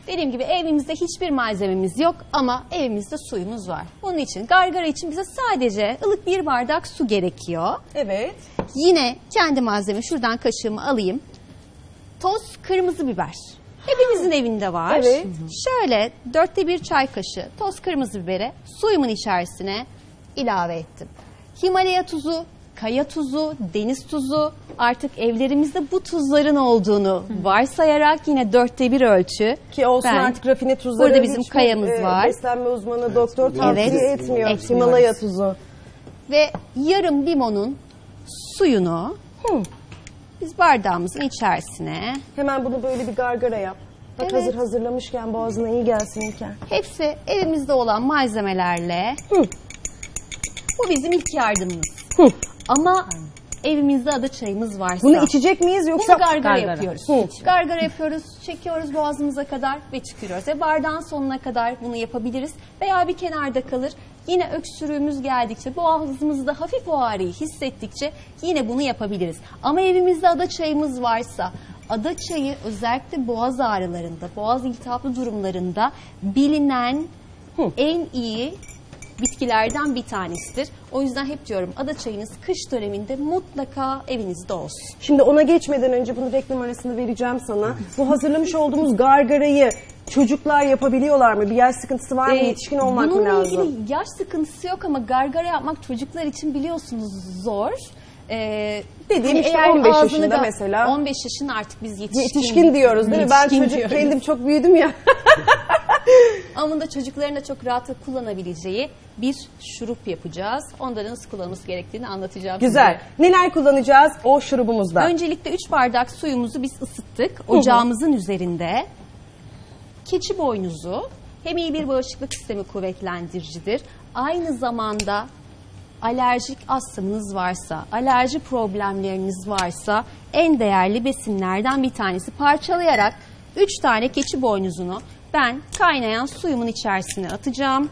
Dediğim gibi evimizde hiçbir malzememiz yok ama evimizde suyumuz var. Bunun için gargara için bize sadece ılık bir bardak su gerekiyor. Evet. Yine kendi malzeme, şuradan kaşığımı alayım. Toz kırmızı biber. Hepimizin evinde var. Evet. Şöyle 1/4 çay kaşığı toz kırmızı biberi suyumun içerisine ilave ettim. Himalaya tuzu, kaya tuzu, deniz tuzu, artık evlerimizde bu tuzların olduğunu varsayarak yine 1/4 ölçü. Ki olsun ben, artık rafine tuzları. burada bizim hiçbir, kayamız var. Beslenme uzmanı doktor tavsiye etmiyor. etmiyoruz. Himalaya tuzu. Ve yarım limonun suyunu biz bardağımızın içerisine, Hemen bunu böyle bir gargara yap. Bak Evet. hazırlamışken boğazına iyi gelsin İlker. hepsi evimizde olan malzemelerle, bu bizim ilk yardımımız. Ama evimizde ada çayımız varsa, Bunu içecek miyiz yoksa? bunu gargara Gargara. yapıyoruz. Hı. Gargara yapıyoruz, çekiyoruz boğazımıza kadar ve çıkıyoruz. Ve bardağın sonuna kadar bunu yapabiliriz. Veya bir kenarda kalır. Yine öksürüğümüz geldikçe, boğazımızda hafif o ağrıyı hissettikçe yine bunu yapabiliriz. Ama evimizde ada çayımız varsa, ada çayı özellikle boğaz ağrılarında, boğaz iltihaplı durumlarında bilinen en iyi bitkilerden bir tanesidir. O yüzden hep diyorum, ada çayınız kış döneminde mutlaka evinizde olsun. Şimdi ona geçmeden önce bunu reklam arasında vereceğim sana. Bu hazırlamış olduğumuz gargarayı çocuklar yapabiliyorlar mı? Bir yaş sıkıntısı var mı? Yetişkin olmak mı Bununla lazım? ilgili yaş sıkıntısı yok ama gargara yapmak çocuklar için biliyorsunuz zor. Dediğim işte eğer 15 ağzını yaşında da- mesela. 15 yaşında artık biz Yetişkin diyoruz değil mi? Ben Yetişkin çocuk diyoruz. kendim çok büyüdüm ya. Ama bunda çocukların da çok rahatlıkla kullanabileceği bir şurup yapacağız. Onların nasıl kullanılması gerektiğini anlatacağım Güzel. Neler kullanacağız o şurubumuzda? size. Öncelikle 3 bardak suyumuzu biz ısıttık. Ocağımızın üzerinde. Keçi boynuzu hem iyi bir bağışıklık sistemi kuvvetlendiricidir. Aynı zamanda alerjik astımınız varsa, alerji problemleriniz varsa en değerli besinlerden bir tanesi. Parçalayarak 3 tane keçi boynuzunu ben kaynayan suyumun içerisine atacağım.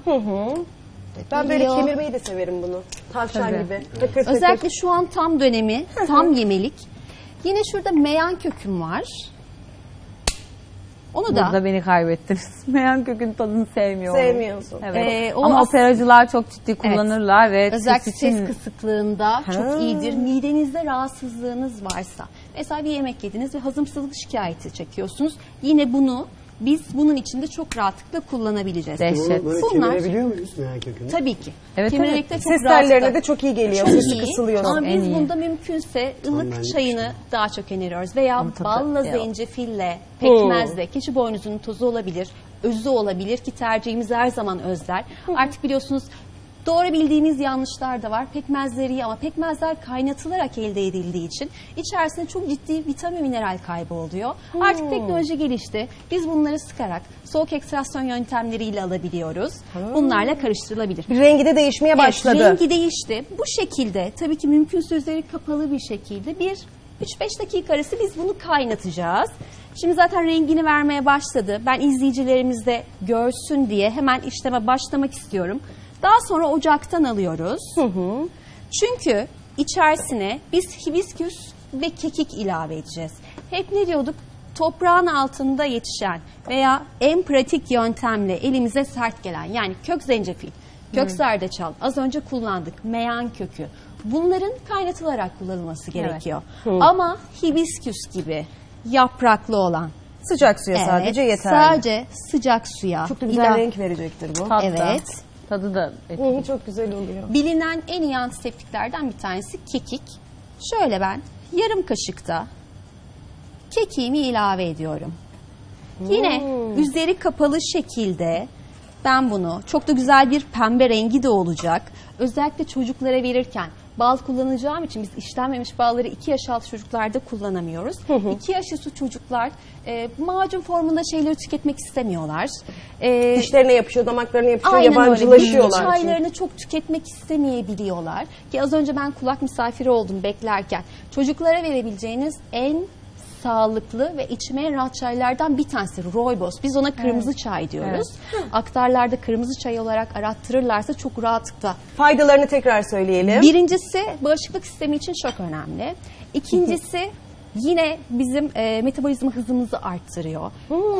Ben böyle Geliyor. kemirmeyi de severim bunu. Tavşan Tabii. gibi. Takır takır. Özellikle şu an tam dönemi, tam yemelik. Yine şurada meyan köküm var. Onu da Burada beni kaybettiniz. Meyan kökün tadını sevmiyorum. Sevmiyorsun. Evet. O Ama as- operacılar çok ciddi kullanırlar ve özellikle ses için ses kısıklığında çok iyidir. Midenizde rahatsızlığınız varsa, mesela bir yemek yediniz ve hazımsızlık şikayeti çekiyorsunuz. Yine bunu biz bunun içinde çok rahatlıkla kullanabileceğiz. Dehşet. Böyle Bunlar- kemirebiliyor muyuz meyan kökünü? Tabii ki. Evet, Kemirmekte çok Ses rahatlıkla. tellerine de çok iyi geliyor. Çok Sesi iyi. kısılıyor. Ama En biz iyi. bunda mümkünse ılık benlik çayını daha çok öneriyoruz. Veya Ama tabii, balla, ya. zencefille, pekmezle, keçi boynuzunun tozu olabilir, özü olabilir ki tercihimiz her zaman özler. Artık biliyorsunuz doğru bildiğimiz yanlışlar da var. Pekmezleri iyi ama pekmezler kaynatılarak elde edildiği için içerisinde çok ciddi vitamin mineral kaybı oluyor. Artık teknoloji gelişti. Biz bunları sıkarak soğuk ekstrasyon yöntemleriyle alabiliyoruz. Bunlarla karıştırılabilir. Bir rengi de değişmeye başladı. Evet, rengi değişti. Bu şekilde tabii ki mümkünse üzeri kapalı bir şekilde bir 3-5 dakika arası biz bunu kaynatacağız. Şimdi zaten rengini vermeye başladı. Ben izleyicilerimiz de görsün diye hemen işleme başlamak istiyorum. Daha sonra ocaktan alıyoruz. Çünkü içerisine biz hibisküs ve kekik ilave edeceğiz. Hep ne diyorduk? Toprağın altında yetişen veya en pratik yöntemle elimize sert gelen, yani kök zencefil, kök zerdeçal, az önce kullandık, meyan kökü. Bunların kaynatılarak kullanılması gerekiyor. Ama hibisküs gibi yapraklı olan, Sıcak suya evet, sadece yeterli. sadece sıcak suya Çok da güzel ilave- renk verecektir bu. tat da, Evet. tadı da Çok güzel oluyor. Bilinen en iyi antiseptiklerden bir tanesi kekik. Şöyle ben yarım kaşıkta kekiğimi ilave ediyorum. Yine üzeri kapalı şekilde ben bunu, çok da güzel bir pembe rengi de olacak. Özellikle çocuklara verirken bal kullanacağım için biz işlenmemiş balları 2 yaş altı çocuklarda kullanamıyoruz. 2 yaş üstü çocuklar macun formunda şeyleri tüketmek istemiyorlar. Dişlerine yapışıyor, damaklarına yapışıyor, Aynen öyle. yabancılaşıyorlar. Bitki çaylarını çok tüketmek istemeyebiliyorlar. Ki az önce ben kulak misafiri oldum beklerken. Çocuklara verebileceğiniz en sağlıklı ve içime en rahat çaylardan bir tanesi rooibos. Biz ona kırmızı çay diyoruz. Aktarlarda kırmızı çay olarak arattırırlarsa çok rahatlıkla. Faydalarını tekrar söyleyelim. Birincisi bağışıklık sistemi için çok önemli. İkincisi Yine bizim metabolizma hızımızı arttırıyor.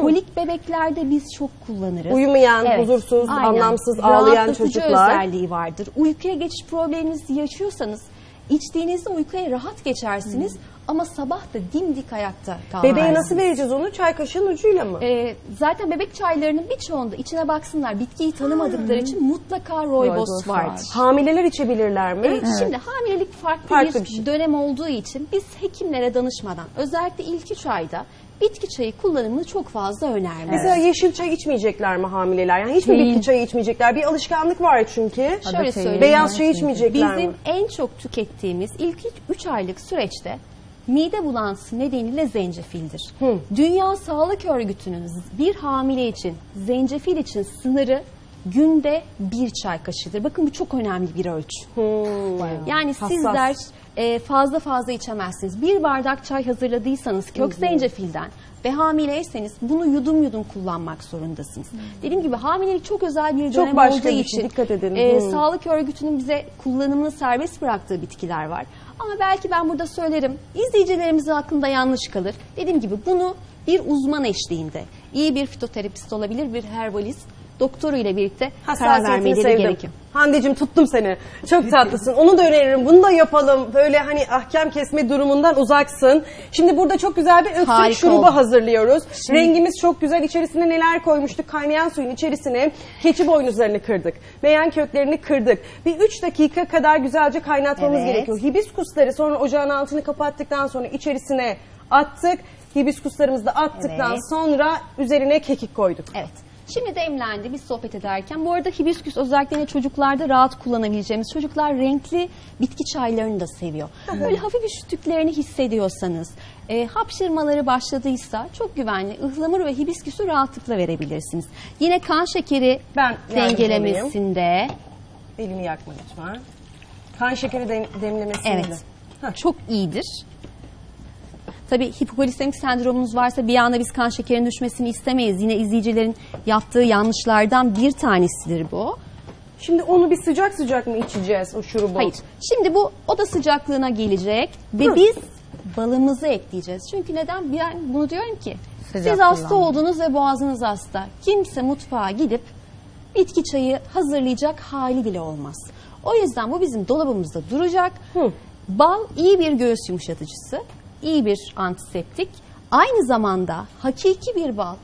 Kolik bebeklerde biz çok kullanırız. Uyumayan, huzursuz, Aynen. anlamsız ağlayan Rahatlatıcı çocuklar. özelliği vardır. Uykuya geçiş probleminizi yaşıyorsanız içtiğinizde uykuya rahat geçersiniz ama sabah da dimdik ayakta kalırsınız. Bebeğe nasıl vereceğiz onu? Çay kaşığının ucuyla mı? Zaten bebek çaylarının birçoğunda içine baksınlar bitkiyi tanımadıkları için mutlaka rooibos vardır. Hamileler içebilirler mi? Şimdi hamilelik farklı Farklı bir bir şey. dönem olduğu için biz hekimlere danışmadan özellikle ilk 3 ayda bitki çayı kullanımını çok fazla önermiyoruz. Mesela yeşil çay içmeyecekler mi hamileler? Yani hiç mi bitki çayı içmeyecekler? Bir alışkanlık var çünkü. Şöyle söyleyeyim. Beyaz çay içmeyecekler Bizim mi? en çok tükettiğimiz ilk 3 aylık süreçte mide bulantısı nedeniyle zencefildir. Dünya Sağlık Örgütü'nün bir hamile için zencefil için sınırı günde 1 çay kaşığıdır. Bakın bu çok önemli bir ölçü. Yani Hassas. sizler fazla fazla içemezsiniz. Bir bardak çay hazırladıysanız kök zencefilden ve hamileyseniz bunu yudum yudum kullanmak zorundasınız. Dediğim gibi hamilelik çok özel bir Çok dönem başka olduğu bir şey, için dikkat edin. Sağlık Örgütü'nün bize kullanımını serbest bıraktığı bitkiler var. Ama belki ben burada söylerim, izleyicilerimizin aklında yanlış kalır. Dediğim gibi bunu bir uzman eşliğinde, iyi bir fitoterapist olabilir, bir herbalist, doktoru ile birlikte karar Hassasiyetini vermeleri sevdim. gerekiyor. Hande'cim tuttum seni. Çok tatlısın. Onu da öneririm. Bunu da yapalım. Böyle hani ahkam kesme durumundan uzaksın. Şimdi burada çok güzel bir öksürük Harika şurubu oldu. hazırlıyoruz. Rengimiz çok güzel. İçerisine neler koymuştuk? Kaynayan suyun içerisine keçi boynuzlarını kırdık. Meyan köklerini kırdık. Bir 3 dakika kadar güzelce kaynatmamız Evet. gerekiyor. Hibiskusları sonra ocağın altını kapattıktan sonra içerisine attık. Hibiskuslarımızı da attıktan Evet. sonra üzerine kekik koyduk. Evet. Şimdi demlendi biz sohbet ederken. Bu arada hibisküs özellikle yine çocuklarda rahat kullanabileceğimiz. Çocuklar renkli bitki çaylarını da seviyor. Böyle hafif üşüttüklerini hissediyorsanız, hapşırmaları başladıysa çok güvenli ıhlamur ve hibisküsü rahatlıkla verebilirsiniz. Yine kan şekeri Ben yardımcı dengelemesinde. Elini yakma lütfen. Kan şekeri demlemesinde. Evet. Çok iyidir. Tabii hipoglisemik sendromunuz varsa bir anda biz kan şekerinin düşmesini istemeyiz. Yine izleyicilerin yaptığı yanlışlardan bir tanesidir bu. Şimdi onu bir sıcak sıcak mı içeceğiz o şurubu? Hayır. Şimdi bu oda sıcaklığına gelecek ve biz balımızı ekleyeceğiz. Çünkü neden? Ben bunu diyorum ki Sıcak siz hasta kullanmak. oldunuz ve boğazınız hasta. Kimse mutfağa gidip bitki çayı hazırlayacak hali bile olmaz. O yüzden bu bizim dolabımızda duracak. Bal iyi bir göğüs yumuşatıcısı, iyi bir antiseptik. Aynı zamanda hakiki bir bal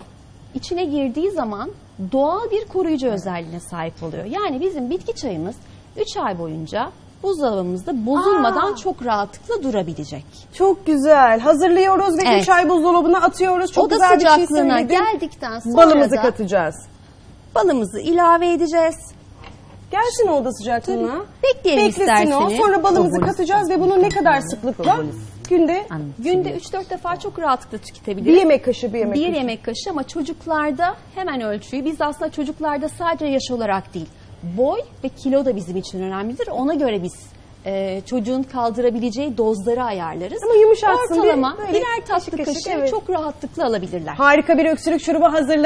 içine girdiği zaman doğal bir koruyucu özelliğine sahip oluyor. Yani bizim bitki çayımız 3 ay boyunca buzdolabımızda bozulmadan çok rahatlıkla durabilecek. Çok güzel. Hazırlıyoruz ve Evet. 3 ay buzdolabına atıyoruz. Çok Oda güzel bir şey sıcaklığına söyledin. geldikten sonra Balımızı da katacağız. balımızı ilave edeceğiz. Gelsin o oda sıcaklığına. Bekleyelim Beklesin isterseniz. o. Sonra balımızı Propolis. katacağız ve bunu ne kadar sıklıkla? Günde Günde 3-4 defa çok rahatlıkla tüketebiliriz. bir yemek kaşığı, bir yemek Bir kaşığı. yemek kaşığı ama çocuklarda hemen ölçüyü biz aslında çocuklarda sadece yaş olarak değil boy ve kilo da bizim için önemlidir. Ona göre biz çocuğun kaldırabileceği dozları ayarlarız. Ama yumuşatsın, Ortalama böyle birer tatlı kaşık, kaşığı evet. çok rahatlıkla alabilirler. Harika bir öksürük şurubu hazırladık.